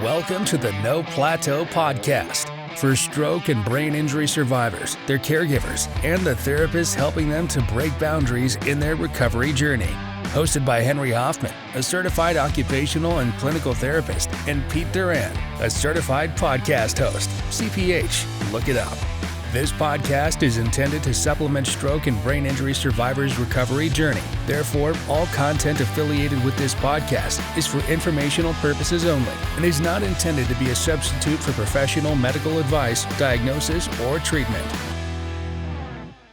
Welcome to the No Plateau podcast for stroke and brain injury survivors, their caregivers, and the therapists helping them to break boundaries in their recovery journey. Hosted by Henry Hoffman, a certified occupational and clinical therapist, and Pete Durand, a certified podcast host, CPH. Look it up. This podcast is intended to supplement stroke and brain injury survivors' recovery journey. Therefore, all content affiliated with this podcast is for informational purposes only and is not intended to be a substitute for professional medical advice, diagnosis, or treatment.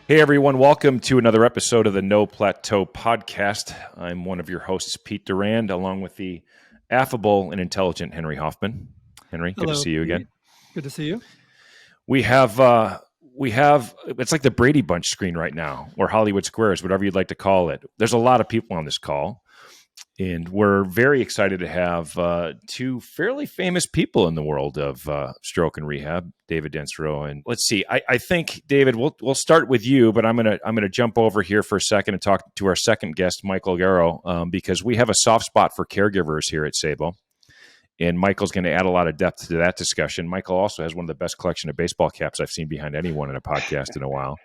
Hey everyone, welcome to another episode of the No Plateau podcast. I'm one of your hosts, Pete Durand, along with the affable and intelligent Henry Hoffman. Henry, Hello, good to see you again. Good to see you. We have it's like the Brady Bunch screen right now, or Hollywood Squares, whatever you'd like to call it. There's a lot of people on this call, and we're very excited to have two fairly famous people in the world of stroke and rehab, David Dansereau. And let's see, I think, David, we'll start with you, but I'm gonna jump over here for a second and talk to our second guest, Michael Garrow, because we have a soft spot for caregivers here at Sabo. And Michael's going to add a lot of depth to that discussion. Michael also has one of the best collection of baseball caps I've seen behind anyone in a podcast in a while.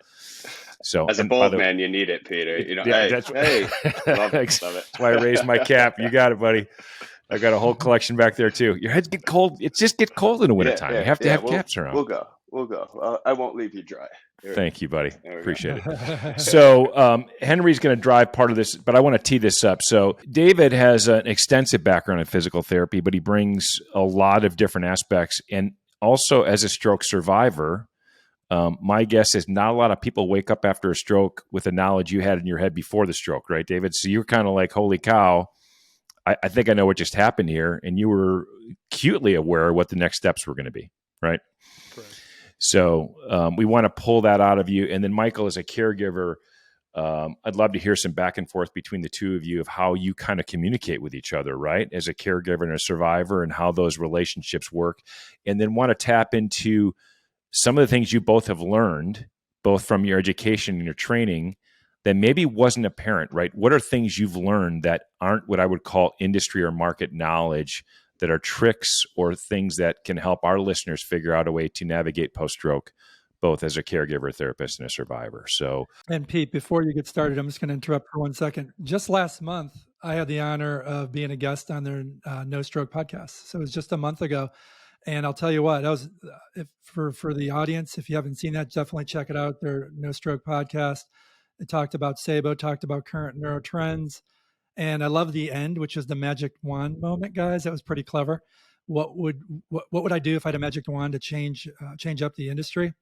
So, as a bold man, you need it, Peter. You know, yeah, love it. Love it. That's why I raised my cap. You got it, buddy. I got a whole collection back there too. Your heads get cold. It just gets cold in the wintertime. You have to have caps around. We'll go. I won't leave you dry. Thank you, buddy. Appreciate it. So Henry's going to drive part of this, but I want to tee this up. So David has an extensive background in physical therapy, but he brings a lot of different aspects. And also as a stroke survivor, my guess is not a lot of people wake up after a stroke with the knowledge you had in your head before the stroke, right, David? So you're kind of like, holy cow, I think I know what just happened here. And you were acutely aware of what the next steps were going to be, right? Correct. So we want to pull that out of you. And then Michael, as a caregiver, I'd love to hear some back and forth between the two of you of how you kind of communicate with each other, right? As a caregiver and a survivor, and how those relationships work. And then want to tap into some of the things you both have learned, both from your education and your training, that maybe wasn't apparent, right? What are things you've learned that aren't what I would call industry or market knowledge, that are tricks or things that can help our listeners figure out a way to navigate post-stroke, both as a caregiver, therapist, and a survivor? So, and Pete, before you get started, I'm just going to interrupt for 1 second. Just last month, I had the honor of being a guest on their No Stroke podcast. So it was just a month ago. And I'll tell you what, that was for the audience, if you haven't seen that, definitely check it out. Their No Stroke podcast. It talked about Sabo, talked about current neurotrends. And I love the end, which is the magic wand moment, guys. That was pretty clever. What would I do if I had a magic wand to change up the industry?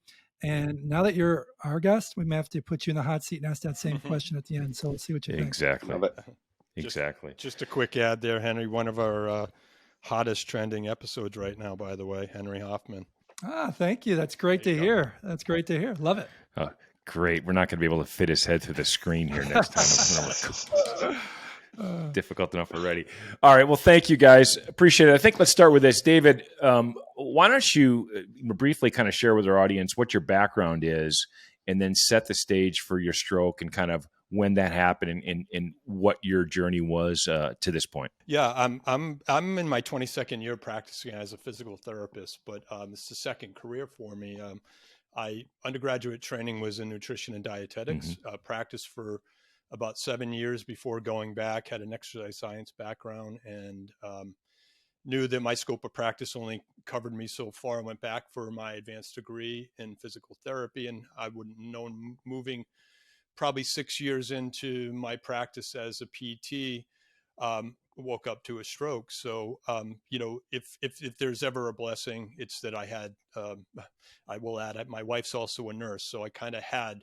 And now that you're our guest, we may have to put you in the hot seat and ask that same question at the end. So let's see what you think. Exactly. Just a quick ad there, Henry. One of our hottest trending episodes right now, by the way, Henry Hoffman. Thank you. That's great to hear. That's great to hear. Love it. Great. We're not going to be able to fit his head through the screen here next time. Difficult enough already. All right. Well, thank you guys. Appreciate it. I think let's start with this. David, why don't you briefly kind of share with our audience what your background is, and then set the stage for your stroke and kind of when that happened and what your journey was to this point. Yeah, I'm in my 22nd year practicing as a physical therapist, but it's the second career for me. Undergraduate training was in nutrition and dietetics. Practiced for about 7 years before going back, had an exercise science background, and knew that my scope of practice only covered me so far. I went back for my advanced degree in physical therapy, and I wouldn't know, moving probably 6 years into my practice as a PT, woke up to a stroke. So, if there's ever a blessing, it's that I had, I will add, my wife's also a nurse. So I kind of had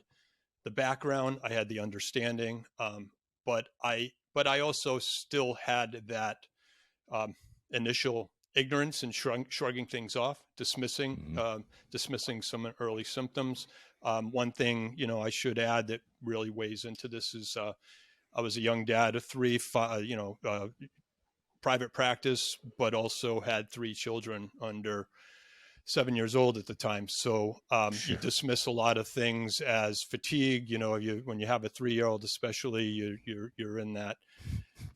the background, I had the understanding, but I also still had that initial ignorance and shrugging things off, dismissing some early symptoms. One thing, I should add that really weighs into this is I was a young dad of 3, private practice, but also had 3 children under 7 years old at the time. So Sure. you dismiss a lot of things as fatigue. When you have a 3-year-old, especially, you're in that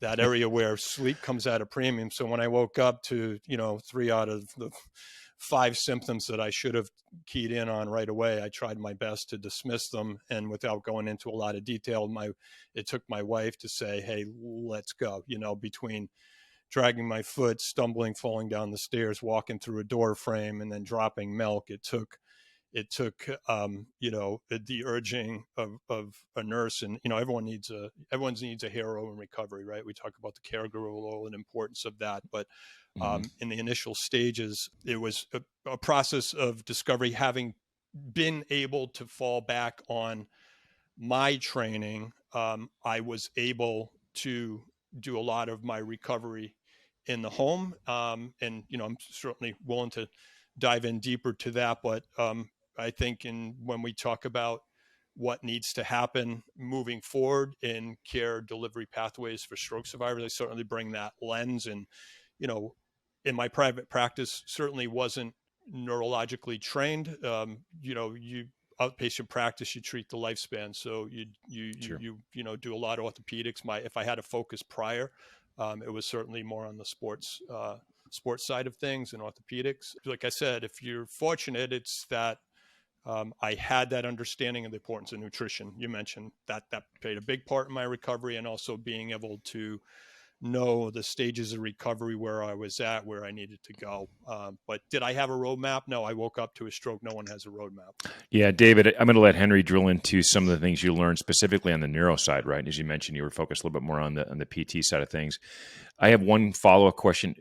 area where sleep comes at a premium. So when I woke up to 3 out of the 5 symptoms that I should have keyed in on right away, I tried my best to dismiss them, and without going into a lot of detail, it took my wife to say, "Hey, let's go." Between dragging my foot, stumbling, falling down the stairs, walking through a door frame, and then dropping milk. It took the urging of a nurse, and everyone needs a hero in recovery, right? We talk about the caregiver role and importance of that, but in the initial stages, it was a process of discovery. Having been able to fall back on my training, I was able to do a lot of my recovery in the home. And, I'm certainly willing to dive in deeper to that. But I think when we talk about what needs to happen moving forward in care delivery pathways for stroke survivors, I certainly bring that lens. And, in my private practice, certainly wasn't neurologically trained. Outpatient practice, you treat the lifespan. So you do a lot of orthopedics. If I had a focus prior, it was certainly more on the sports side of things and orthopedics. Like I said, if you're fortunate, it's that I had that understanding of the importance of nutrition. You mentioned that played a big part in my recovery, and also being able to know the stages of recovery, where I was at, where I needed to go. But did I have a roadmap? No, I woke up to a stroke. No one has a roadmap. Yeah, David, I'm going to let Henry drill into some of the things you learned specifically on the neuro side, right? As you mentioned, you were focused a little bit more on the PT side of things. I have one follow-up question.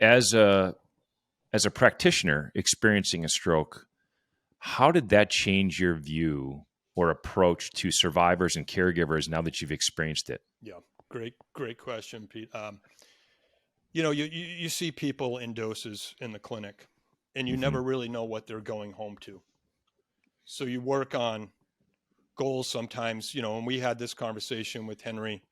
As a practitioner experiencing a stroke, how did that change your view or approach to survivors and caregivers now that you've experienced it? Yeah. Great question, Pete. You see people in doses in the clinic, and you never really know what they're going home to. So you work on goals sometimes, and we had this conversation with Henry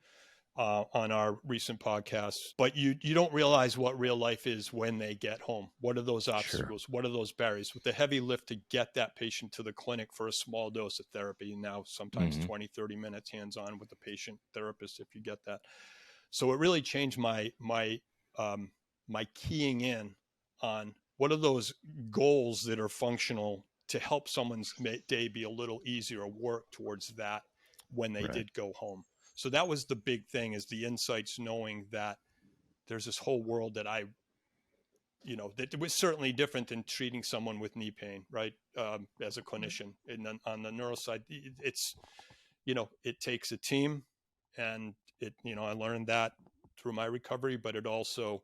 on our recent podcast, but you don't realize what real life is when they get home. What are those obstacles? Sure. What are those barriers? With the heavy lift to get that patient to the clinic for a small dose of therapy, now sometimes 20, 30 minutes hands-on with the patient therapist, if you get that. So it really changed my keying in on what are those goals that are functional to help someone's day be a little easier, or work towards that when they did go home. So that was the big thing, is the insights, knowing that there's this whole world that that was certainly different than treating someone with knee pain, right? As a clinician. And then on the neuro side, it's, it takes a team, and I learned that through my recovery, but it also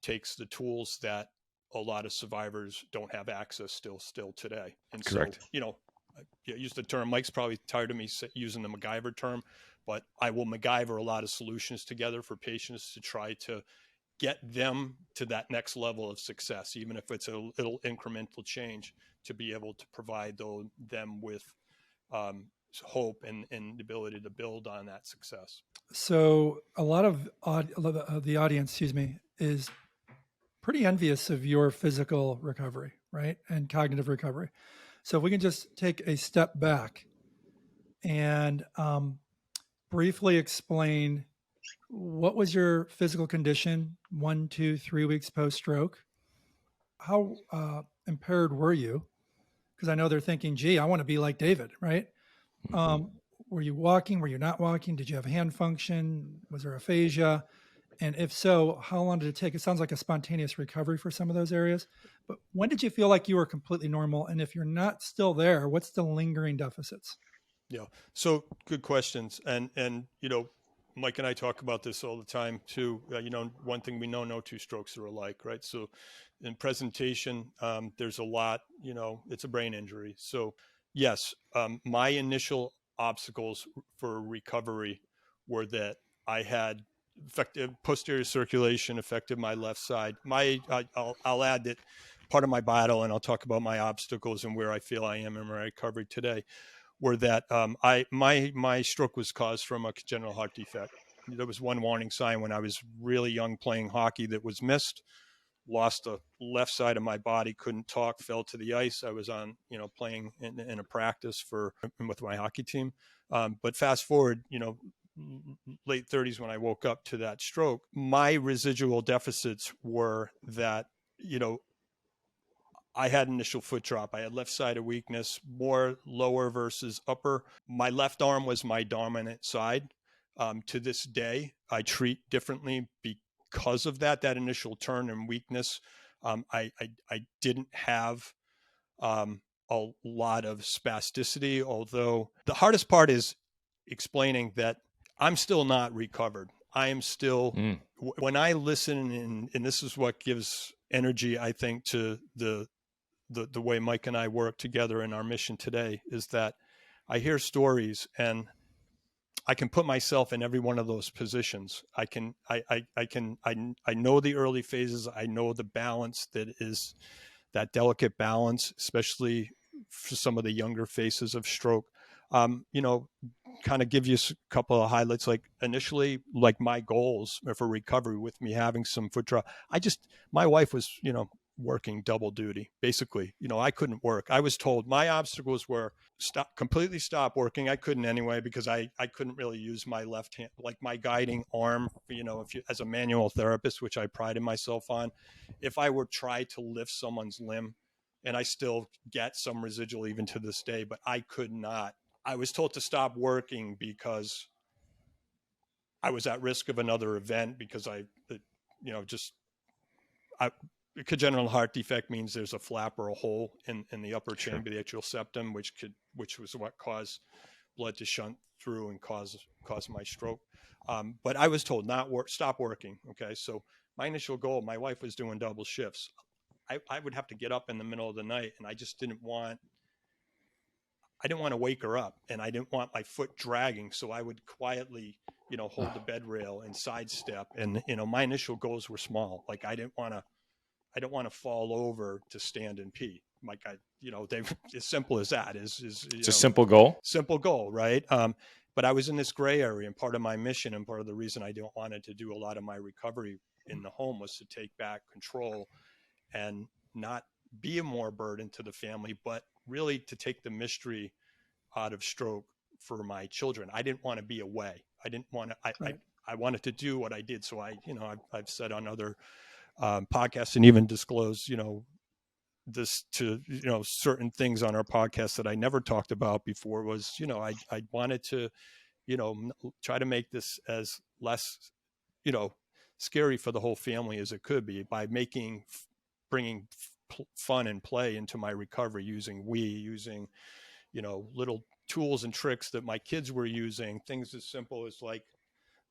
takes the tools that a lot of survivors don't have access still today. And Correct. So, I use the term, Mike's probably tired of me using the MacGyver term, but I will MacGyver a lot of solutions together for patients to try to get them to that next level of success, even if it's a little incremental change, to be able to provide them with hope and the ability to build on that success. So a lot of the audience, is pretty envious of your physical recovery, right? And cognitive recovery. So if we can just take a step back and briefly explain, what was your physical condition 1, 2, 3 weeks post-stroke? How impaired were you? Because I know they're thinking, gee, I want to be like David, right? Were you walking? Were you not walking? Did you have hand function? Was there aphasia? And if so, how long did it take? It sounds like a spontaneous recovery for some of those areas. But when did you feel like you were completely normal? And if you're not still there, what's the lingering deficits? Yeah. So good questions. And Mike and I talk about this all the time too. One thing we know, no two strokes are alike, right? So in presentation, there's a lot, it's a brain injury. So yes, my initial obstacles for recovery were that I had affected posterior circulation, affected my left side. I'll add that part of my battle, and I'll talk about my obstacles and where I feel I am in my recovery today, were that my stroke was caused from a congenital heart defect. There was one warning sign when I was really young playing hockey that was missed. lost the left side of my body, couldn't talk, fell to the ice. I was on, playing in a practice with my hockey team. But fast forward, late 30s when I woke up to that stroke, my residual deficits were that, I had initial foot drop. I had left side of weakness, more lower versus upper. My left arm was my dominant side. To this day, I treat differently because of that initial turn and weakness. I didn't have a lot of spasticity, although the hardest part is explaining that I'm still not recovered. I am still, when I listen, and this is what gives energy, I think, to the way Mike and I work together in our mission today, is that I hear stories and I can put myself in every one of those positions. I know the early phases. I know the balance that is that delicate balance, especially for some of the younger phases of stroke. Kind of give you a couple of highlights. Like initially, like my goals for recovery with me having some foot drop, my wife was, working double duty. Basically, I couldn't work. I was told my obstacles were completely stop working. I couldn't anyway, because I couldn't really use my left hand, like my guiding arm, as a manual therapist, which I prided myself on, if I were try to lift someone's limb, and I still get some residual even to this day, but I could not. I was told to stop working because I was at risk of another event, because congenital heart defect means there's a flap or a hole in the upper chamber, the atrial septum, which was what caused blood to shunt through and cause my stroke. But I was told stop working. Okay. So my initial goal, my wife was doing double shifts. I would have to get up in the middle of the night, and I just didn't want to wake her up, and I didn't want my foot dragging. So I would quietly, hold the bed rail and sidestep. And, my initial goals were small. Like I didn't want to fall over to stand and pee. Like they as simple as that is it's a simple goal, right? But I was in this gray area, and part of my mission and part of the reason I wanted to do a lot of my recovery in the home was to take back control and not be a more burden to the family, but really to take the mystery out of stroke for my children. I didn't want to be away. I didn't want to, I wanted to do what I did. So I've said on other podcasts, and even disclose, this to, certain things on our podcast that I never talked about before, was, I wanted to, try to make this as less, scary for the whole family as it could be, by bringing fun and play into my recovery, using little tools and tricks that my kids were using, things as simple as like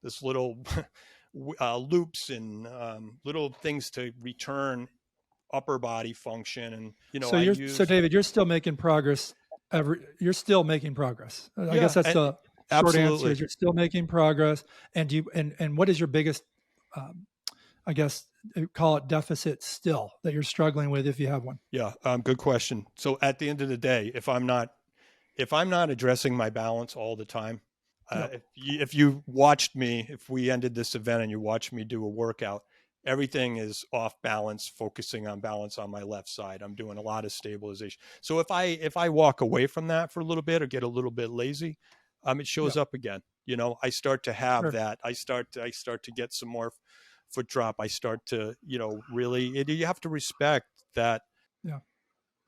this little loops and little things to return upper body function. And so David, you're still making progress. You're still making progress. I guess that's the short answer. Is you're still making progress. And and what is your biggest I guess call it deficit still that you're struggling with, if you have one? Yeah. Good question. So at the end of the day, if I'm not addressing my balance all the time, if you watched me, if we ended this event and you watched me do a workout, everything is off balance, focusing on balance on my left side. I'm doing a lot of stabilization. So if I walk away from that for a little bit or get a little bit lazy, it shows up again. I start to have that. I start to get some more foot drop. I start to, really, you have to respect that. Yeah.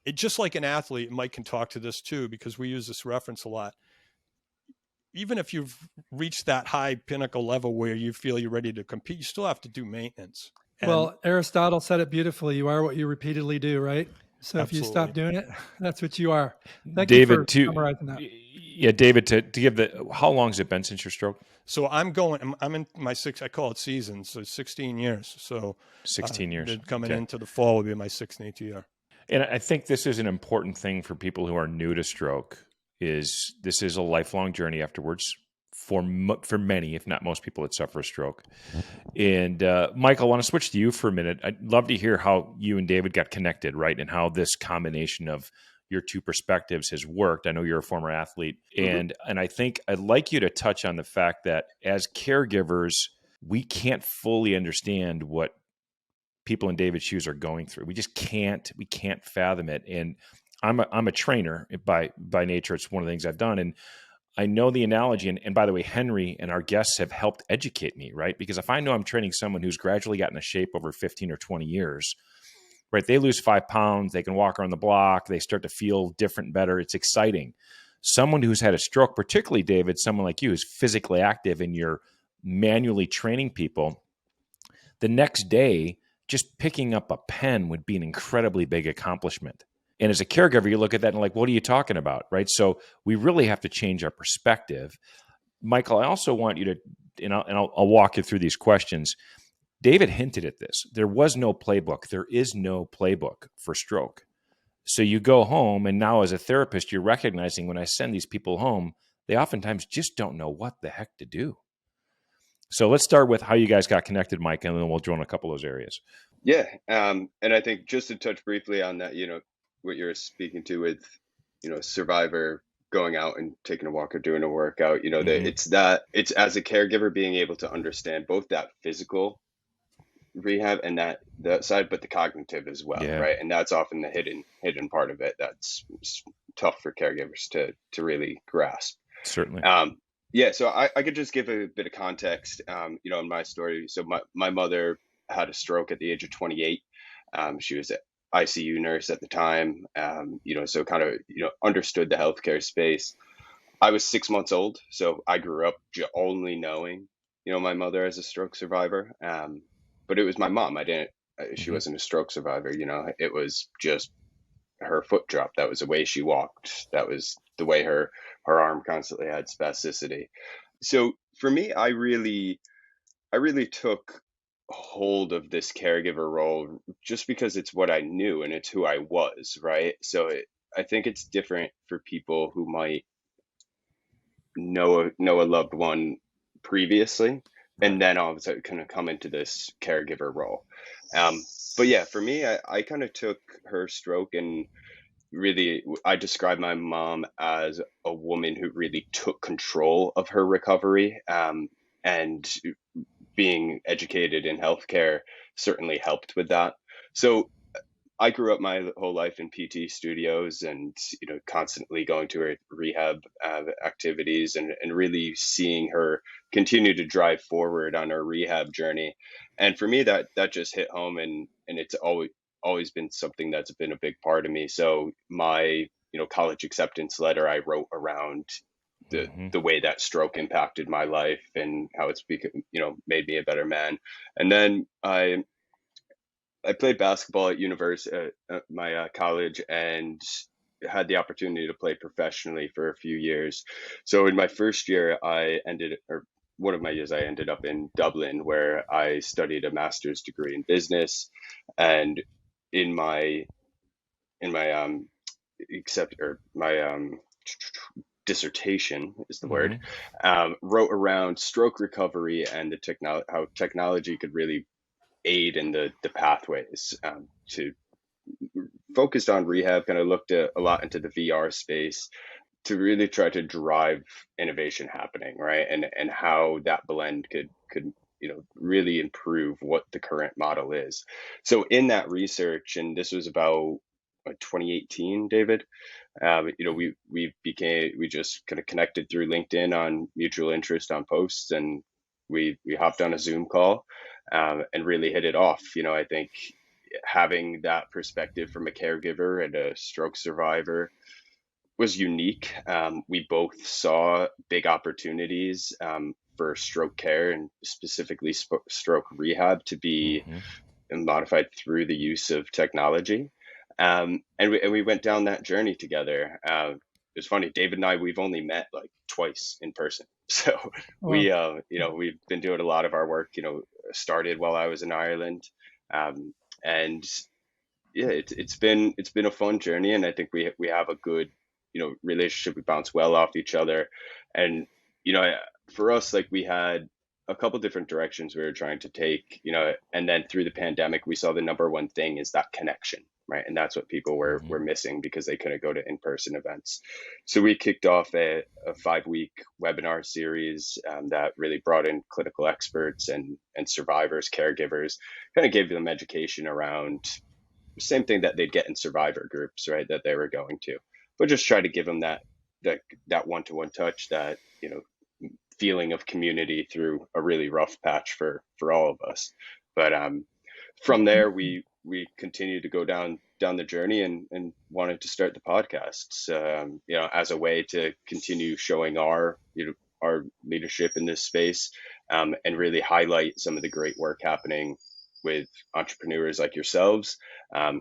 It just like an athlete, Mike can talk to this too, because we use this reference a lot. Even if you've reached that high pinnacle level where you feel you're ready to compete, you still have to do maintenance. Well, Aristotle said it beautifully. You are what you repeatedly do, right? So Absolutely. If you stop doing it, that's what you are. Thank David, you for summarizing that. Yeah, David, to give how long has it been since your stroke? So I'm in my I call it seasons, so 16 years. So 16 years. Coming into the fall will be my 16th year. And I think this is an important thing for people who are new to stroke. This is a lifelong journey afterwards for many, if not most people that suffer a stroke. And Mike, I want to switch to you for a minute. I'd love to hear how you and David got connected, right? And how this combination of your two perspectives has worked. I know you're a former athlete. And I think I'd like you to touch on the fact that as caregivers, we can't fully understand what people in David's shoes are going through. We can't fathom it. And I'm a trainer by nature. It's one of the things I've done. And I know the analogy. And by the way, Henry and our guests have helped educate me, right? Because if I know I'm training someone who's gradually gotten a shape over 15 or 20 years, right? They lose 5 pounds, they can walk around the block, they start to feel different, better. It's exciting. Someone who's had a stroke, particularly David, someone like you who's physically active and you're manually training people, the next day, just picking up a pen would be an incredibly big accomplishment. And as a caregiver, you look at that and like, what are you talking about, right? So we really have to change our perspective. Michael, I also want you to, and I'll walk you through these questions. David hinted at this. There was no playbook. There is no playbook for stroke. So you go home, and now as a therapist, you're recognizing when I send these people home, they oftentimes just don't know what the heck to do. So let's start with how you guys got connected, Mike, and then we'll join a couple of those areas. Yeah. And I think just to touch briefly on that, what you're speaking to with, survivor going out and taking a walk or doing a workout, that it's as a caregiver being able to understand both that physical rehab and that side, but the cognitive as well, right? And that's often the hidden part of it that's tough for caregivers to really grasp. Certainly. So I could just give a bit of context, in my story. So my mother had a stroke at the age of 28. She was an ICU nurse at the time, so kind of, understood the healthcare space. I was 6 months old, so I grew up only knowing, my mother as a stroke survivor. But it was my mom. She wasn't a stroke survivor, it was just her foot dropped. That was the way she walked. That was the way her arm constantly had spasticity. So for me, I really took hold of this caregiver role just because it's what I knew and it's who I was, right? So I think it's different for people who might know a loved one previously, and then all of a sudden kind of come into this caregiver role. But yeah, for me, I kind of took her stroke, and really, I describe my mom as a woman who really took control of her recovery, and being educated in healthcare certainly helped with that. So I grew up my whole life in PT studios and, constantly going to her rehab activities and really seeing her continue to drive forward on her rehab journey. And for me, that just hit home, and it's always been something that's been a big part of me. So my, college acceptance letter I wrote around the way that stroke impacted my life and how it's made me a better man. And then I played basketball at university, at my college, and had the opportunity to play professionally for a few years. So in my first year, one of my years, I ended up in Dublin, where I studied a master's degree in business. And in my dissertation is the word, wrote around stroke recovery and how technology could really aid in the pathways, to focused on rehab, kind of looked a lot into the VR space to really try to drive innovation happening, right? And how that blend could really improve what the current model is. So in that research, and this was about 2018, David, we just kind of connected through LinkedIn on mutual interest on posts, and we hopped on a Zoom call, and really hit it off. I think having that perspective from a caregiver and a stroke survivor was unique. We both saw big opportunities, for stroke care and specifically stroke rehab to be modified through the use of technology. And we went down that journey together. It was funny, David and I, we've only met like twice in person. So we've been doing a lot of our work, started while I was in Ireland. And yeah, it's been a fun journey. And I think we have a good, relationship. We bounce well off each other. And, for us, like, we had a couple different directions we were trying to take, and then through the pandemic, we saw the number one thing is that connection, right? And that's what people were missing because they couldn't go to in-person events. So we kicked off a 5-week webinar series that really brought in clinical experts and survivors, caregivers, kind of gave them education around the same thing that they'd get in survivor groups, right, that they were going to, but just try to give them that one-to-one touch, that, you know, feeling of community through a really rough patch for all of us. But from there, we continued to go down the journey and wanted to start the podcasts, you know, as a way to continue showing our leadership in this space, and really highlight some of the great work happening with entrepreneurs like yourselves,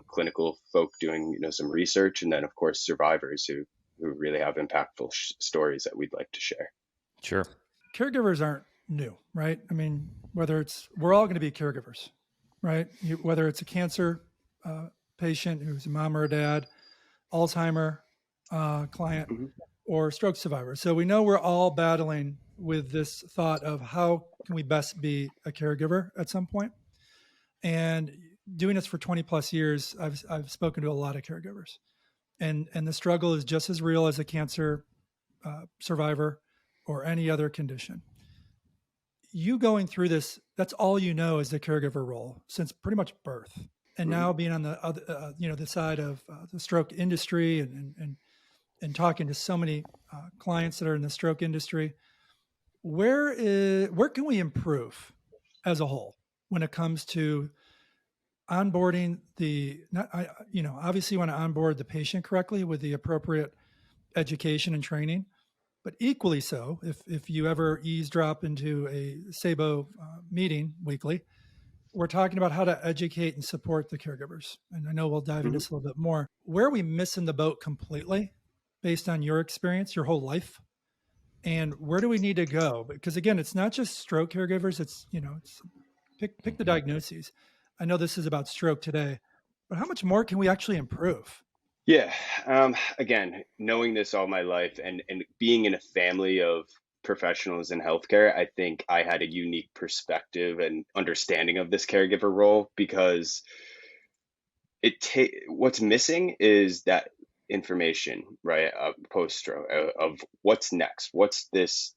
clinical folk doing, you know, some research, and then of course survivors who really have impactful stories that we'd like to share. Sure. Caregivers aren't new, right? I mean, we're all going to be caregivers, right? Whether it's a cancer patient who's a mom or a dad, Alzheimer client, or stroke survivor. So we know we're all battling with this thought of how can we best be a caregiver at some point. And doing this for 20 plus years, I've spoken to a lot of caregivers, and the struggle is just as real as a cancer survivor or any other condition. You going through this, that's all you know is the caregiver role since pretty much birth. And now being on the other, the side of the stroke industry and talking to so many clients that are in the stroke industry, where can we improve as a whole when it comes to onboarding obviously you want to onboard the patient correctly with the appropriate education and training, but equally so, if you ever eavesdrop into a SABO meeting weekly, we're talking about how to educate and support the caregivers. And I know we'll dive into this a little bit more. Where are we missing the boat completely based on your experience, your whole life? And where do we need to go? Because again, it's not just stroke caregivers. It's, it's pick the diagnoses. I know this is about stroke today, but how much more can we actually improve? Yeah. Again, knowing this all my life and being in a family of professionals in healthcare, I think I had a unique perspective and understanding of this caregiver role, because what's missing is that information, right? Post-stroke of what's next. What's this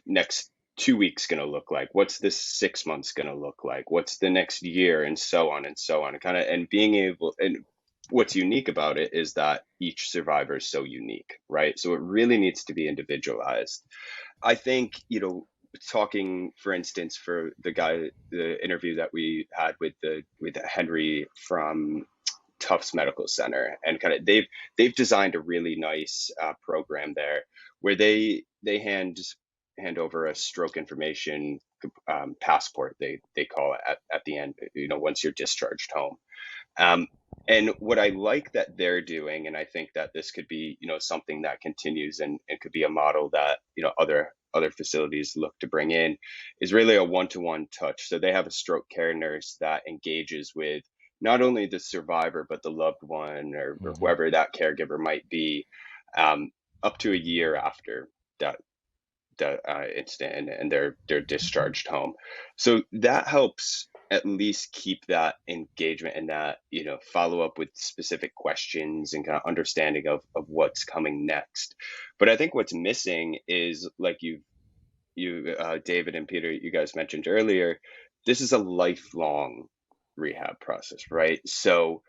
next 2 weeks going to look like? What's this 6 months going to look like? What's the next year? And so on and so on. And being able, and what's unique about it is that each survivor is so unique, right? So it really needs to be individualized. I think, talking, for instance, for the interview that we had with Henry from Tufts Medical Center, and they've designed a really nice program there where they hand over a stroke information passport, they call it, at the end, once you're discharged home. And what I like that they're doing, and I think that this could be, something that continues and could be a model that, other facilities look to bring in, is really a one-to-one touch. So they have a stroke care nurse that engages with not only the survivor, but the loved one or whoever that caregiver might be, up to a year after that incident and they're discharged home. So that helps at least keep that engagement and that, follow up with specific questions and kind of understanding of what's coming next. But I think what's missing is, like you David and Peter, you guys mentioned earlier, this is a lifelong rehab process, right? So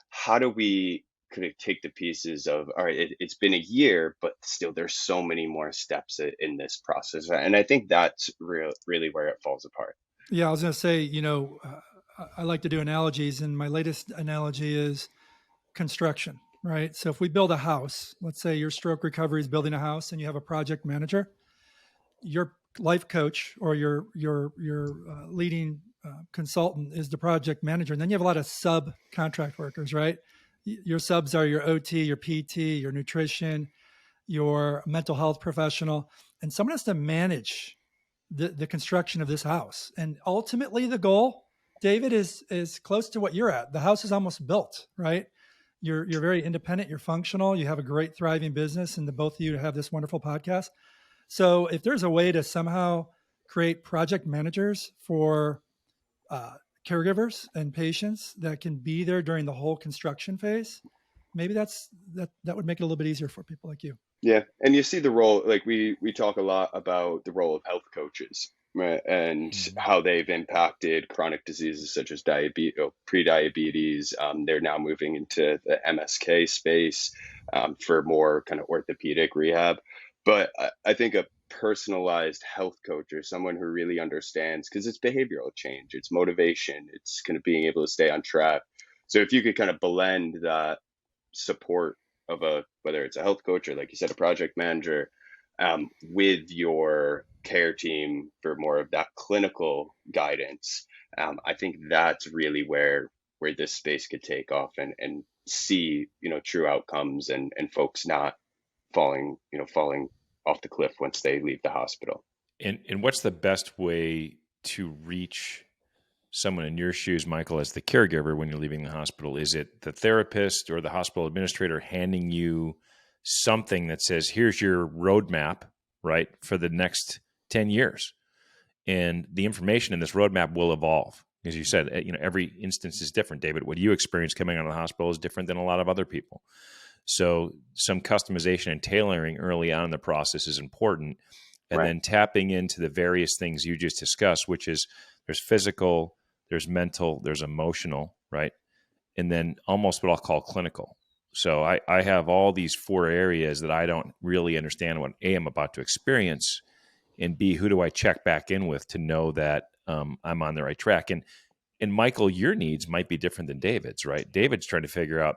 how do we kind of take the pieces of, all right, it's been a year, but still there's so many more steps in this process. And I think that's really where it falls apart. Yeah, I was going to say, I like to do analogies, and my latest analogy is construction, right? So if we build a house, let's say your stroke recovery is building a house and you have a project manager, your life coach or your leading consultant is the project manager. And then you have a lot of subcontract workers, right? Your subs are your OT, your PT, your nutrition, your mental health professional, and someone has to manage the construction of this house. And ultimately the goal, David, is close to what you're at. The house is almost built, right? You're very independent, you're functional, you have a great thriving business, and the both of you have this wonderful podcast. So if there's a way to somehow create project managers for caregivers and patients that can be there during the whole construction phase, maybe that would make it a little bit easier for people like you. Yeah, and you see the role, like we talk a lot about the role of health coaches, right? And how they've impacted chronic diseases such as diabetes, pre-diabetes. They're now moving into the MSK space for more kind of orthopedic rehab. But I think a personalized health coach or someone who really understands, because it's behavioral change, it's motivation, it's kind of being able to stay on track. So if you could kind of blend that support of whether it's a health coach or, like you said, a project manager, with your care team for more of that clinical guidance, I think that's really where this space could take off and see, true outcomes and folks not falling off the cliff once they leave the hospital. And what's the best way to reach someone in your shoes, Michael, as the caregiver when you're leaving the hospital? Is it the therapist or the hospital administrator handing you something that says, here's your roadmap, right, for the next 10 years? And the information in this roadmap will evolve. As you said, every instance is different, David. What you experience coming out of the hospital is different than a lot of other people. So some customization and tailoring early on in the process is important. And then tapping into the various things you just discussed, which is there's physical, there's mental, there's emotional, right? And then almost what I'll call clinical. So I have all these 4 areas that I don't really understand what A, I'm about to experience, and B, who do I check back in with to know that I'm on the right track? And Michael, your needs might be different than David's, right? David's trying to figure out,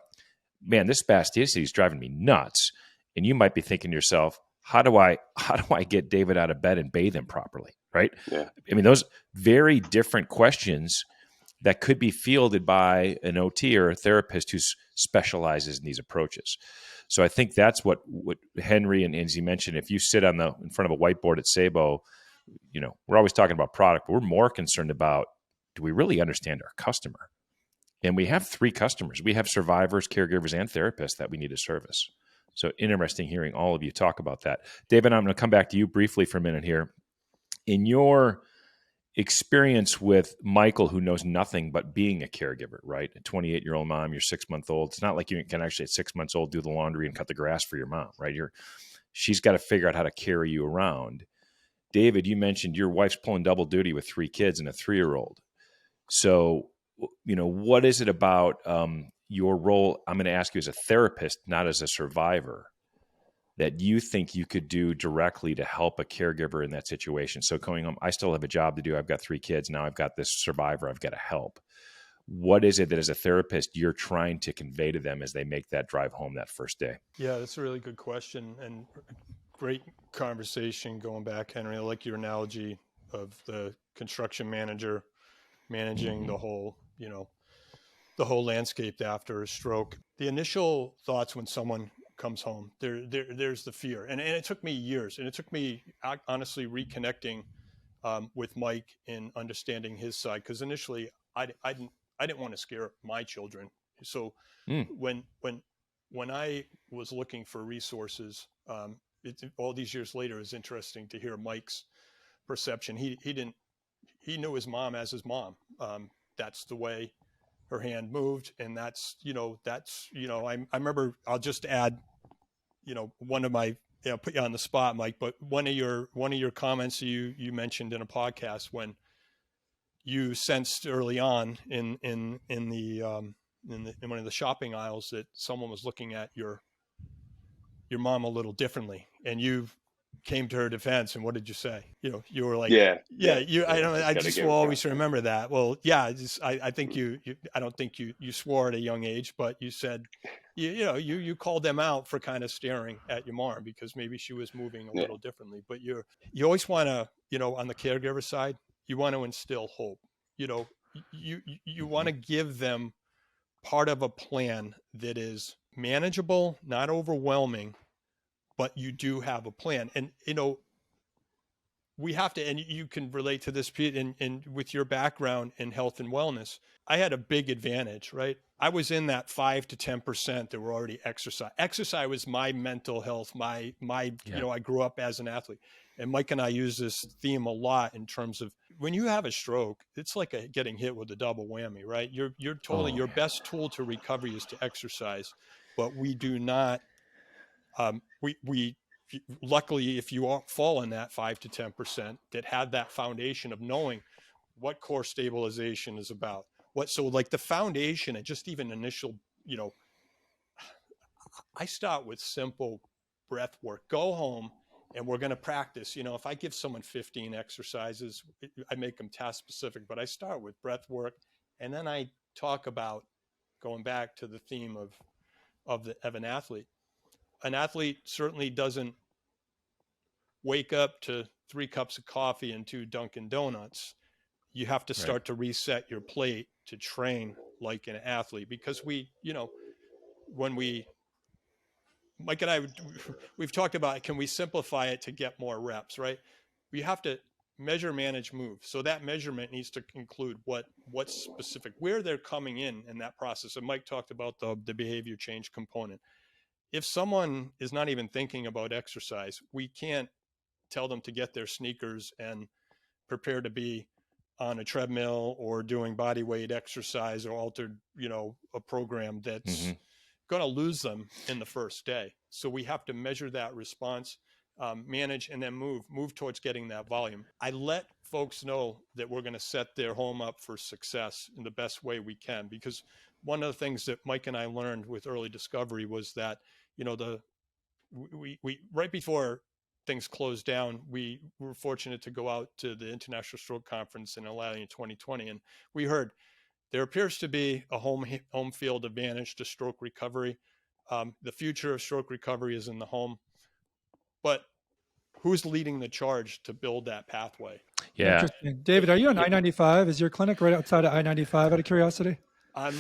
man, this spasticity is driving me nuts. And you might be thinking to yourself, how do I get David out of bed and bathe him properly, right? Yeah. I mean, those very different questions that could be fielded by an OT or a therapist who specializes in these approaches. So I think that's what Henry and as you mentioned, if you sit in front of a whiteboard at Sabo, we're always talking about product, but we're more concerned about, do we really understand our customer? And we have 3 customers. We have survivors, caregivers, and therapists that we need to service. So interesting hearing all of you talk about that. David, I'm going to come back to you briefly for a minute here. In your experience with Michael, who knows nothing but being a caregiver, right? A 28-year-old mom, you're 6-month-old. It's not like you can actually at 6 months old do the laundry and cut the grass for your mom, right? She's got to figure out how to carry you around. David, you mentioned your wife's pulling double duty with 3 kids and a 3-year-old. So, what is it about your role? I'm going to ask you as a therapist, not as a survivor, that you think you could do directly to help a caregiver in that situation. So going home, I still have a job to do. I've got 3 kids. Now I've got this survivor. I've got to help. What is it that as a therapist, you're trying to convey to them as they make that drive home that first day? Yeah, that's a really good question and great conversation going back, Henry. I like your analogy of the construction manager managing the whole, the whole landscape after a stroke. The initial thoughts when someone comes home, there's the fear. And it took me years, and it took me honestly reconnecting with Mike and understanding his side. Because initially I didn't want to scare my children. So when I was looking for resources, all these years later, it's interesting to hear Mike's perception. He knew his mom as his mom. That's the way her hand moved. And I remember, I'll just add, one of my, put you on the spot, Mike, but one of your comments you mentioned in a podcast when you sensed early on in one of the shopping aisles that someone was looking at your mom a little differently, and you came to her defense. And what did you say? You were like, I just will always remember that. Well, yeah, I think I don't think you swore at a young age, but you said, you called them out for kind of staring at your mom because maybe she was moving a little differently. But you always want to, on the caregiver side, you want to instill hope. You want to give them part of a plan that is manageable, not overwhelming, but you do have a plan. And, we have to, and you can relate to this, Pete, and with your background in health and wellness, I had a big advantage, right? I was in that 5 to 10% that were already exercise. Exercise was my mental health, I grew up as an athlete. And Mike and I use this theme a lot in terms of when you have a stroke, it's like getting hit with a double whammy, right? You're totally, your best tool to recovery is to exercise, but we do not, we luckily, if you fall in that 5 to 10% that had that foundation of knowing what core stabilization is about, so like the foundation and just even initial, I start with simple breath work. Go home and we're going to practice. If I give someone 15 exercises, I make them task specific, but I start with breath work. And then I talk about going back to the theme of an athlete. An athlete certainly doesn't wake up to 3 cups of coffee and 2 Dunkin' Donuts. You have to start to reset your plate to train like an athlete, because Mike and I, we've talked about, can we simplify it to get more reps, right? We have to measure, manage, move. So that measurement needs to include what's specific, where they're coming in that process. And Mike talked about the behavior change component. If someone is not even thinking about exercise, we can't tell them to get their sneakers and prepare to be on a treadmill or doing body weight exercise or altered, a program that's going to lose them in the first day. So we have to measure that response, manage, and then move towards getting that volume. I let folks know that we're going to set their home up for success in the best way we can, because one of the things that Mike and I learned with early discovery was that, we right before things closed down, we were fortunate to go out to the International Stroke Conference in Atlanta in 2020. And we heard there appears to be a home field advantage to stroke recovery. The future of stroke recovery is in the home, but who's leading the charge to build that pathway? Yeah. Interesting. David, are you on I-95? Is your clinic right outside of I-95 out of curiosity? I'm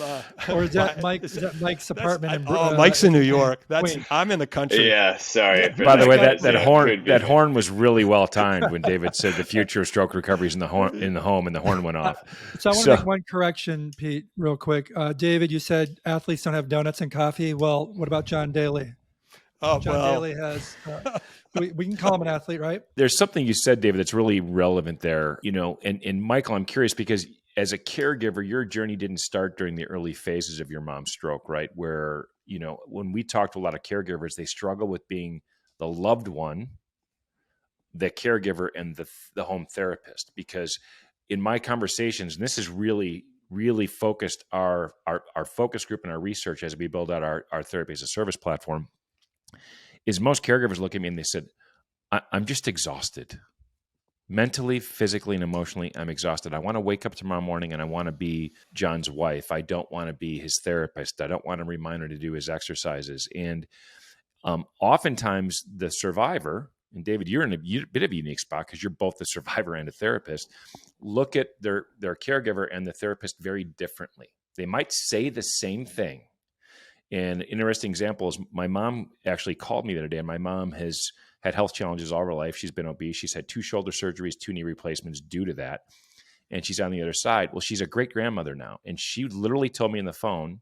or is that Mike? Is that Mike's apartment? Mike's in New York. I'm in the country. Yeah, sorry. By the way, that horn was really well timed when David said the future of stroke recovery is in the home, and the horn went off. So I want to make one correction, Pete, real quick. David, you said athletes don't have donuts and coffee. Well, what about John Daly? John Daly has. We can call him an athlete, right? There's something you said, David, that's really relevant there. And Michael, I'm curious because as a caregiver, your journey didn't start during the early phases of your mom's stroke, right? Where, when we talk to a lot of caregivers, they struggle with being the loved one, the caregiver, and the home therapist. Because in my conversations, and this is really, really focused our focus group and our research as we build out our therapy as a service platform, is most caregivers look at me and they said, I'm just exhausted. Mentally, physically, and emotionally, I'm exhausted. I want to wake up tomorrow morning and I want to be John's wife. I don't want to be his therapist. I don't want to remind her to do his exercises. And oftentimes the survivor, and David, you're in a bit of a unique spot because you're both the survivor and a therapist, look at their caregiver and the therapist very differently. They might say the same thing. And an interesting example is my mom actually called me the other day, and my mom has had health challenges all her life. She's been obese. She's had 2 shoulder surgeries, 2 knee replacements due to that. And she's on the other side. Well, she's a great grandmother now. And she literally told me on the phone,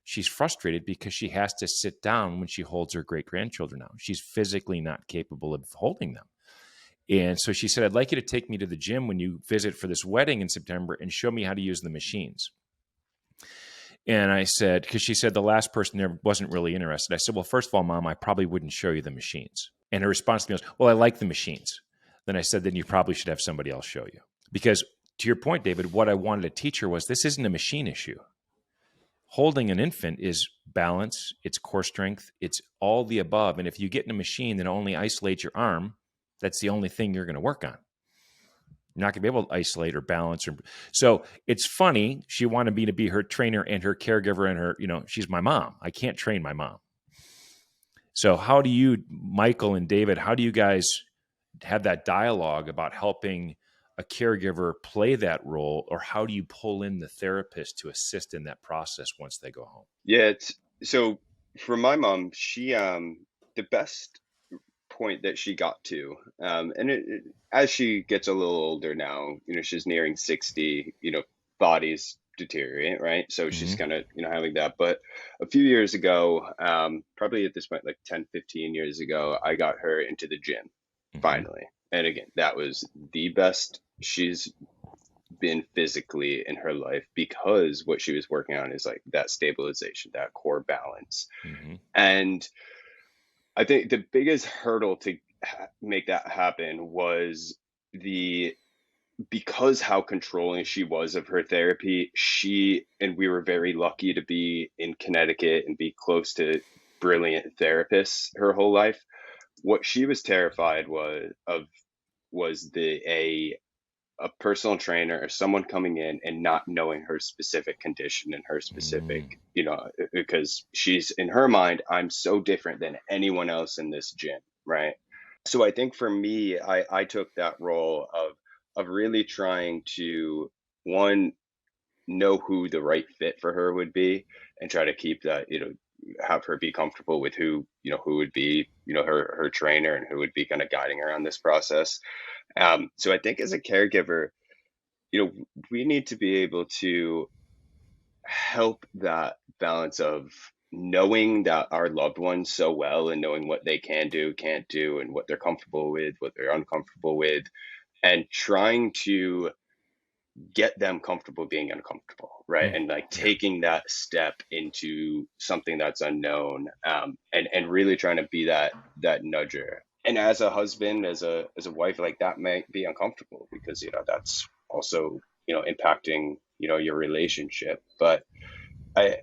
she's frustrated because she has to sit down when she holds her great grandchildren now. She's physically not capable of holding them. And so she said, I'd like you to take me to the gym when you visit for this wedding in September and show me how to use the machines. And I said, because she said the last person there wasn't really interested. I said, well, first of all, Mom, I probably wouldn't show you the machines. And her response to me was, well, I like the machines. Then I said, then you probably should have somebody else show you. Because to your point, David, what I wanted to teach her was this isn't a machine issue. Holding an infant is balance, it's core strength, it's all the above. And if you get in a machine that only isolates your arm, that's the only thing you're going to work on. You're not going to be able to isolate or balance. So it's funny. She wanted me to be her trainer and her caregiver and her, she's my mom. I can't train my mom. So how do you, Michael and David, how do you guys have that dialogue about helping a caregiver play that role, or how do you pull in the therapist to assist in that process once they go home? Yeah, so for my mom, she the best point that she got to, and as she gets a little older now, she's nearing 60, bodies deteriorate, right? So she's kind of, having that. But a few years ago, probably at this point, like 10, 15 years ago, I got her into the gym finally. And again, that was the best she's been physically in her life, because what she was working on is like that stabilization, that core balance. Mm-hmm. And I think the biggest hurdle to make that happen was the because how controlling she was of her therapy. And we were very lucky to be in Connecticut and be close to brilliant therapists her whole life. What she was terrified was a personal trainer or someone coming in and not knowing her specific condition and her specific, because she's, in her mind, I'm so different than anyone else in this gym, right? So I think for me, I took that role of really trying to, one, know who the right fit for her would be, and try to keep that, have her be comfortable with who would be, her trainer, and who would be kind of guiding her on this process. So I think as a caregiver, we need to be able to help that balance of knowing that our loved ones so well, and knowing what they can do, can't do, and what they're comfortable with, what they're uncomfortable with, and trying to get them comfortable being uncomfortable, right? And like taking that step into something that's unknown, and really trying to be that nudger. And as a husband, as a wife, like that might be uncomfortable, because that's also impacting your relationship. But I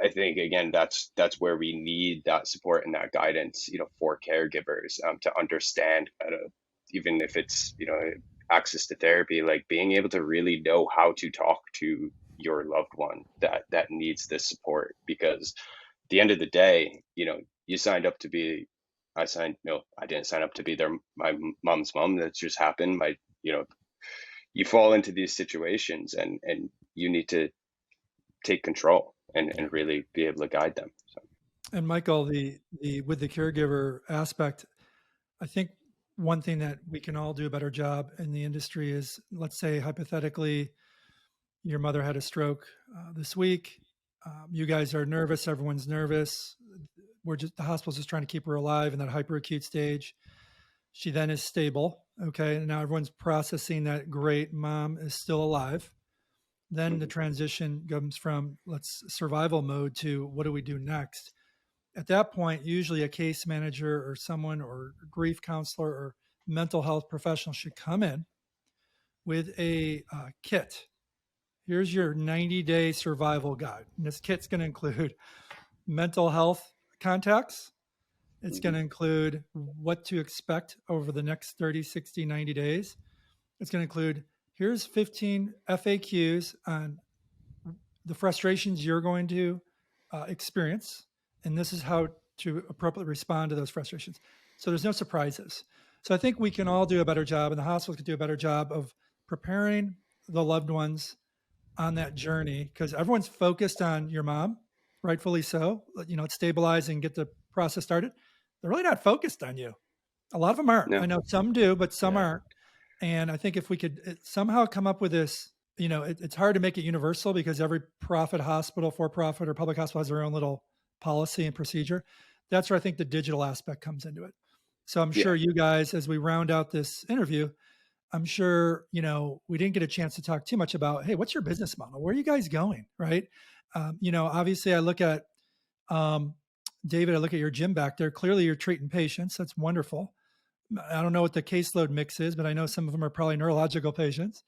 I think again that's where we need that support and that guidance, for caregivers, to understand, even if it's access to therapy, like being able to really know how to talk to your loved one that needs this support. Because at the end of the day, you signed up to be. I didn't sign up to be my mom's mom. That's just happened. You know, you fall into these situations, and you need to take control and really be able to guide them. So. And Michael, the with the caregiver aspect, I think one thing that we can all do a better job in the industry is, let's say hypothetically, your mother had a stroke this week. You guys are nervous. Everyone's nervous. The hospital's just trying to keep her alive in that hyperacute stage. She then is stable. Okay. And now everyone's processing that. Great. Mom is still alive. Then the transition comes from survival mode to what do we do next? At that point, usually a case manager or someone or grief counselor or mental health professional should come in with a kit. Here's your 90-day survival guide. And this kit's going to include mental health contacts. It's going to include what to expect over the next 30, 60, 90 days. It's going to include, here's 15 FAQs on the frustrations you're going to experience. And this is how to appropriately respond to those frustrations. So there's no surprises. So I think we can all do a better job, and the hospitals can do a better job of preparing the loved ones on that journey, because everyone's focused on your mom, rightfully so. Let's stabilize and get the process started. They're really not focused on you. A lot of them aren't. No. I know some do, but some aren't. And I think if we could somehow come up with this, it's hard to make it universal, because every profit hospital, for-profit or public hospital, has their own little policy and procedure. That's where I think the digital aspect comes into it. So I'm sure you guys, as we round out this interview, I'm sure, we didn't get a chance to talk too much about, hey, what's your business model? Where are you guys going? Right. Obviously I look at, David, I look at your gym back there. Clearly you're treating patients. That's wonderful. I don't know what the caseload mix is, but I know some of them are probably neurological patients.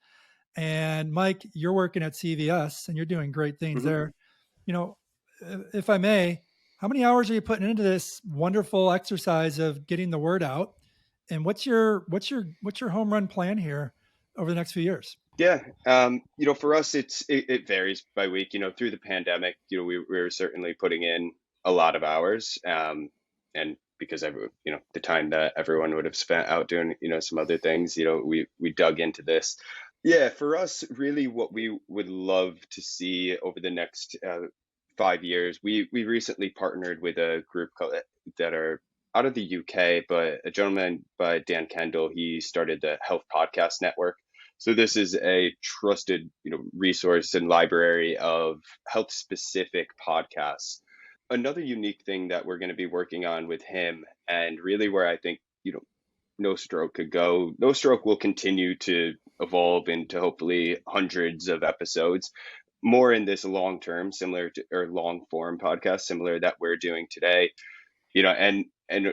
And Mike, you're working at CVS and you're doing great things there. If I may, how many hours are you putting into this wonderful exercise of getting the word out? And what's your home run plan here over the next few years? Yeah. For us, it varies by week. Through the pandemic, we were certainly putting in a lot of hours, and because the time that everyone would have spent out doing some other things, we dug into this. Yeah, for us, really, what we would love to see over the next 5 years, we recently partnered with a group that are out of the UK, but a gentleman by Dan Kendall. He started the Health Podcast Network. So this is a trusted, resource and library of health-specific podcasts. Another unique thing that we're going to be working on with him, and really where I think, No Stroke could go. No Stroke will continue to evolve into hopefully hundreds of episodes, more in this long term, similar to, or long form podcast, similar that we're doing today, and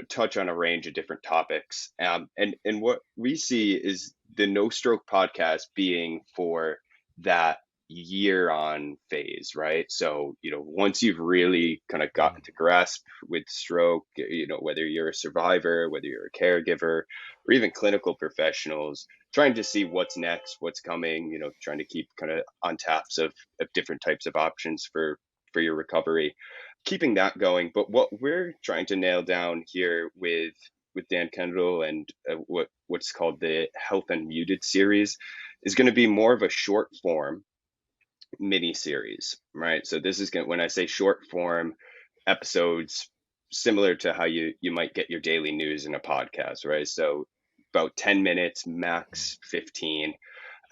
touch on a range of different topics. And what we see is the No Stroke podcast being for that year on phase, right? So, once you've really kind of gotten to grasp with stroke, whether you're a survivor, whether you're a caregiver, or even clinical professionals, trying to see what's next, what's coming, trying to keep kind of on taps of different types of options for your recovery, keeping that going. But what we're trying to nail down here with Dan Kendall and what's called the Health Unmuted series is going to be more of a short form mini series, right? So this is going, when I say short form episodes, similar to how you might get your daily news in a podcast, right? So about 10 minutes, max 15.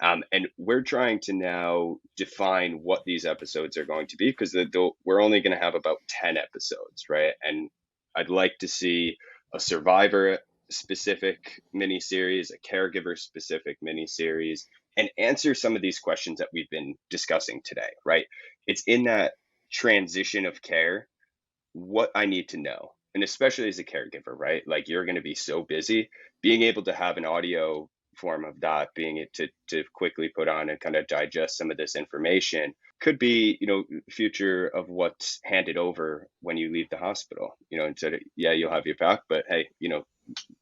And we're trying to now define what these episodes are going to be, because we're only going to have about 10 episodes, right? And I'd like to see a survivor specific mini series, a caregiver specific mini series, and answer some of these questions that we've been discussing today, right? It's in that transition of care, what I need to know. And especially as a caregiver, right? Like, you're going to be so busy, being able to have an audio form of that, being it to quickly put on and kind of digest some of this information could be, future of what's handed over when you leave the hospital, instead of, yeah, you'll have your back, but hey,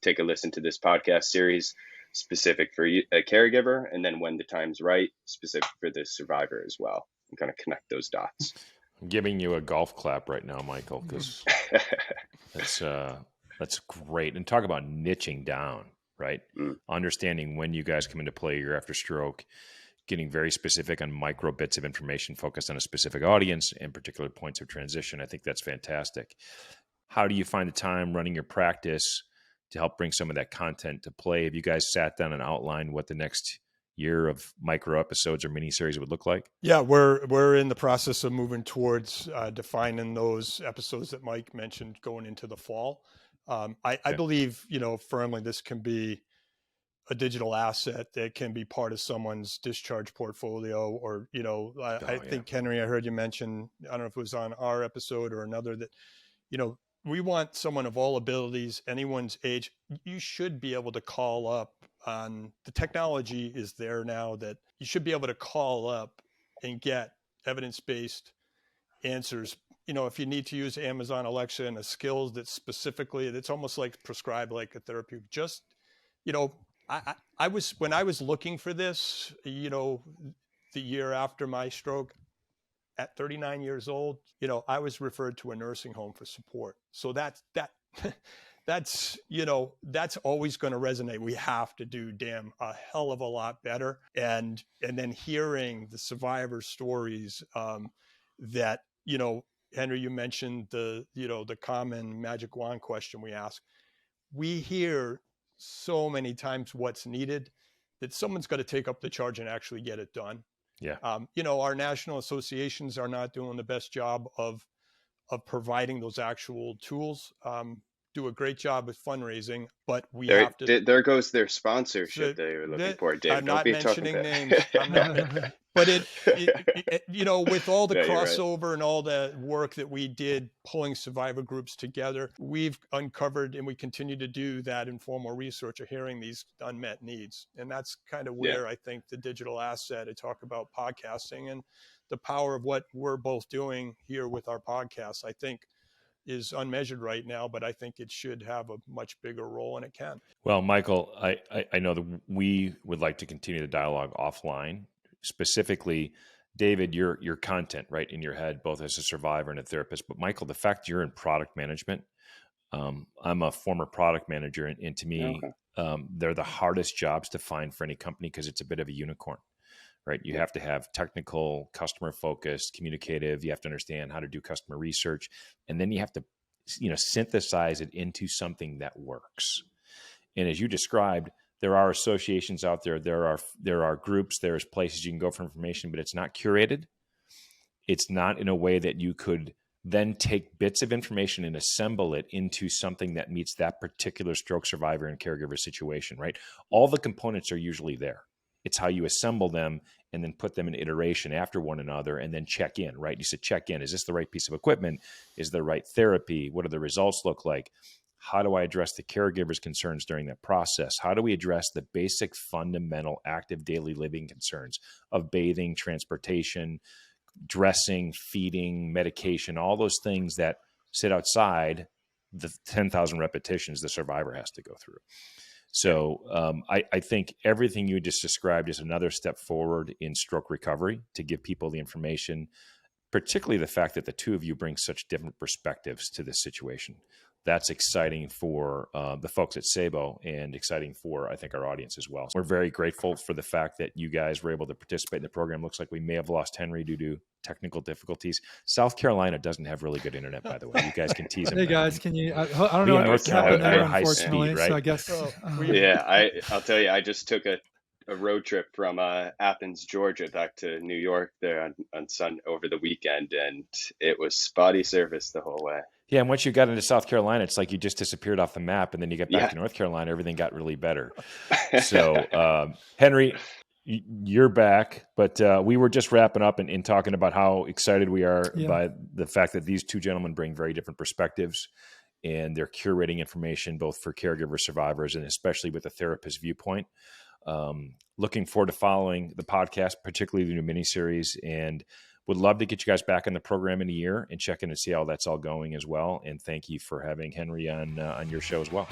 take a listen to this podcast series specific for a caregiver, and then when the time's right, specific for the survivor as well, and kind of connect those dots. I'm giving you a golf clap right now, Michael, because that's great. And talk about niching down, right? Understanding when you guys come into play year after stroke, getting very specific on micro bits of information focused on a specific audience and particular points of transition. I think that's fantastic. How do you find the time running your practice to help bring some of that content to play? Have you guys sat down and outlined what the next year of micro episodes or mini series would look like? Yeah, we're in the process of moving towards defining those episodes that Mike mentioned going into the fall. I believe, firmly this can be a digital asset that can be part of someone's discharge portfolio, or, I think, Henry, I heard you mention, I don't know if it was on our episode or another, that, we want someone of all abilities, anyone's age. You should be able to call up on, the technology is there now that you should be able to call up and get evidence-based answers. If you need to use Amazon Alexa and a skill that's specifically, that's almost like prescribed like a therapy. Just, when I was looking for this, the year after my stroke, at 39 years old, I was referred to a nursing home for support. So that's always going to resonate. We have to do a hell of a lot better. And then hearing the survivor stories, that, Henry, you mentioned the common magic wand question we ask. We hear so many times what's needed, that someone's got to take up the charge and actually get it done. Yeah. Our national associations are not doing the best job of providing those actual tools. Do a great job with fundraising, but have to. There goes their sponsorship they were looking for, Dave. I'm not mentioning names. But with all the crossover and all the work that we did pulling survivor groups together, we've uncovered, and we continue to do that informal research of hearing these unmet needs. And that's kind of where I think the digital asset, I talk about podcasting and the power of what we're both doing here with our podcast, I think is unmeasured right now, but I think it should have a much bigger role, and it can. Well, Michael, I know that we would like to continue the dialogue offline. Specifically, David, your content, right, in your head, both as a survivor and a therapist. But Michael, the fact you're in product management, I'm a former product manager, and to me, they're the hardest jobs to find for any company, because it's a bit of a unicorn, right? You have to have technical, customer focused, communicative. You have to understand how to do customer research, and then you have to, synthesize it into something that works. And as you described, there are associations out there. There are groups. There's places you can go for information, but it's not curated. It's not in a way that you could then take bits of information and assemble it into something that meets that particular stroke survivor and caregiver situation, right? All the components are usually there. It's how you assemble them and then put them in iteration after one another and then check in, right? You said check in. Is this the right piece of equipment? Is the right therapy? What do the results look like? How do I address the caregiver's concerns during that process? How do we address the basic fundamental active daily living concerns of bathing, transportation, dressing, feeding, medication, all those things that sit outside the 10,000 repetitions the survivor has to go through. So I think everything you just described is another step forward in stroke recovery to give people the information, particularly the fact that the two of you bring such different perspectives to this situation. That's exciting for the folks at SABO and exciting for, I think, our audience as well. We're very grateful for the fact that you guys were able to participate in the program. Looks like we may have lost Henry due to technical difficulties. South Carolina doesn't have really good internet, by the way. You guys can tease him. Hey guys, can you? I don't know what's happening there, unfortunately. Right? So I guess. I'll tell you. I just took a road trip from Athens, Georgia, back to New York there on over the weekend, and it was spotty service the whole way. Yeah, and once you got into South Carolina, it's like you just disappeared off the map, and then you get back to North Carolina, everything got really better. So, Henry, you're back, but we were just wrapping up and talking about how excited we are by the fact that these two gentlemen bring very different perspectives, and they're curating information both for caregiver survivors and especially with the therapist viewpoint. Looking forward to following the podcast, particularly the new miniseries, and would love to get you guys back in the program in a year and check in and see how that's all going as well. And thank you for having Henry on your show as well.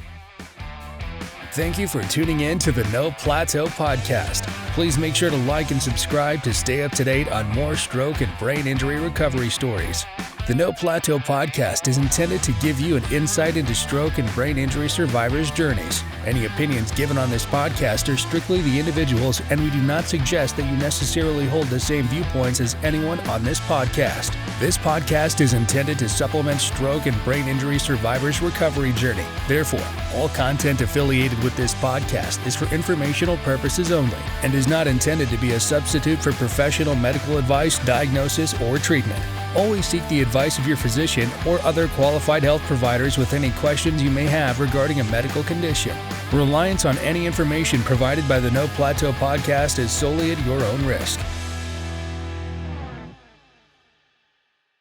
Thank you for tuning in to the No Plateau podcast. Please make sure to like and subscribe to stay up to date on more stroke and brain injury recovery stories. The No Plateau podcast is intended to give you an insight into stroke and brain injury survivors' journeys. Any opinions given on this podcast are strictly the individual's, and we do not suggest that you necessarily hold the same viewpoints as anyone on this podcast. This podcast is intended to supplement stroke and brain injury survivors' recovery journey. Therefore, all content affiliated with this podcast is for informational purposes only and is not intended to be a substitute for professional medical advice, diagnosis, or treatment. Always seek the advice of your physician or other qualified health providers with any questions you may have regarding a medical condition. Reliance on any information provided by the No Plateau podcast is solely at your own risk.